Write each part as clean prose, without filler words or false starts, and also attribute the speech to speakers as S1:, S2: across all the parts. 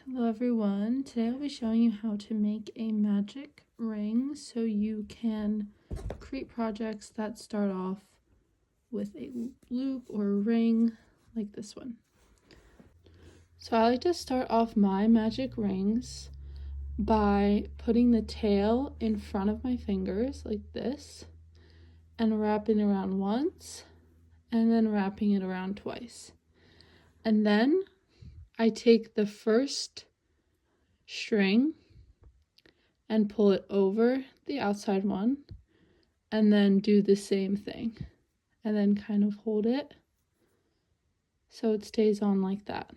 S1: Hello everyone, today I'll be showing you how to make a magic ring so you can create projects that start off with a loop or a ring like this one. So I like to start off my magic rings by putting the tail in front of my fingers like this and wrapping around once and then wrapping it around twice. And then I take the first string and pull it over the outside one and then do the same thing and then kind of hold it so it stays on like that.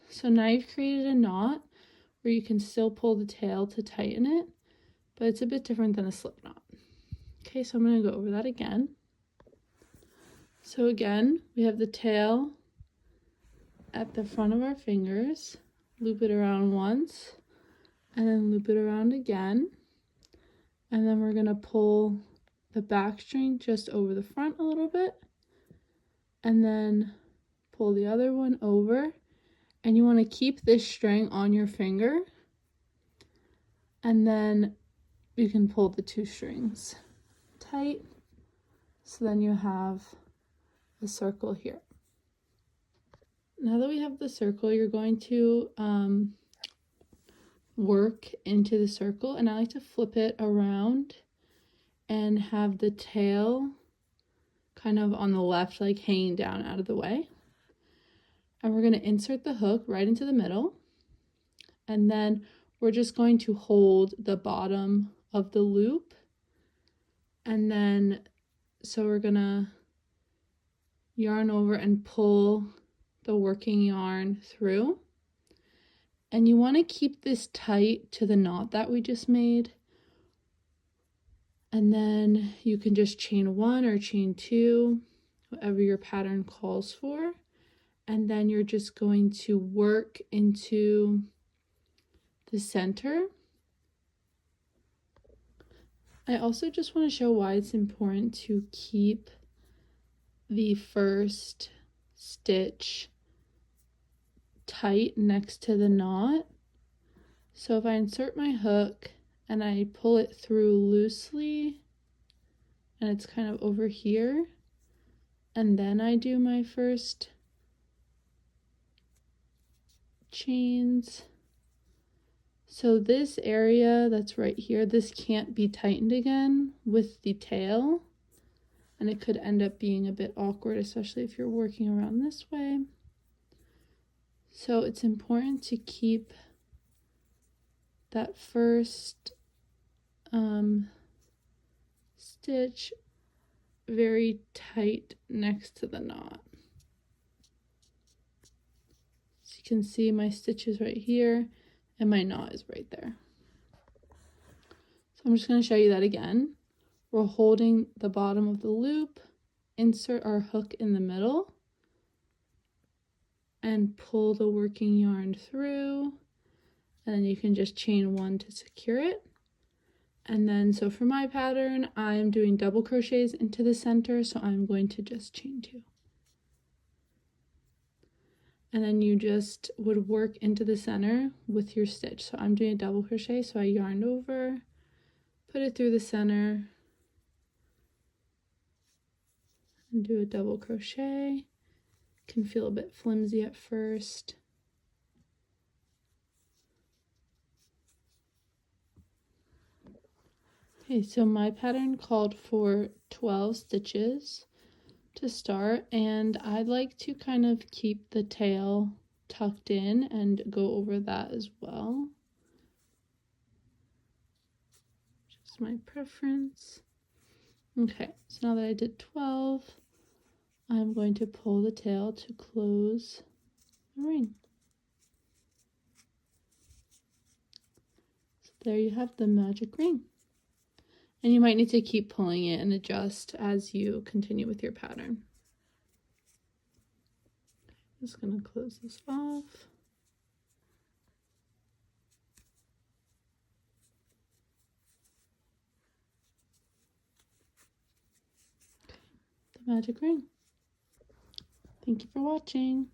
S1: So now you've created a knot where you can still pull the tail to tighten it, but it's a bit different than a slip knot. Okay, so I'm going to go over that again. So again, we have the tail at the front of our fingers, loop it around once and then loop it around again, and then we're going to pull the back string just over the front a little bit and then pull the other one over, and you want to keep this string on your finger and then you can pull the two strings tight, so then you have a circle here. Now that we have the circle, you're going to work into the circle, and I like to flip it around and have the tail kind of on the left, like hanging down out of the way. And we're going to insert the hook right into the middle, and then we're just going to hold the bottom of the loop, and then so we're going to yarn over and pull the working yarn through. And you want to keep this tight to the knot that we just made. And then you can just chain one or chain two, whatever your pattern calls for. And then you're just going to work into the center. I also just want to show why it's important to keep the first stitch tight next to the knot. So if I insert my hook and I pull it through loosely and it's kind of over here, and then I do my first chains, so this area that's right here, this can't be tightened again with the tail, and it could end up being a bit awkward, especially if you're working around this way. So it's important to keep that first stitch very tight next to the knot. So you can see my stitches right here and my knot is right there. So I'm just going to show you that again. We're holding the bottom of the loop, insert our hook in the middle, and pull the working yarn through, and then you can just chain one to secure it. And then, so for my pattern, I'm doing double crochets into the center, so I'm going to just chain two. And then you just would work into the center with your stitch. So I'm doing a double crochet, so I yarned over, put it through the center, and do a double crochet. Can feel a bit flimsy at first. Okay, so my pattern called for 12 stitches to start, and I'd like to kind of keep the tail tucked in and go over that as well. Just my preference. Okay, so now that I did 12, I'm going to pull the tail to close the ring. So there you have the magic ring. And you might need to keep pulling it and adjust as you continue with your pattern. Just going to close this off. The magic ring. Thank you for watching.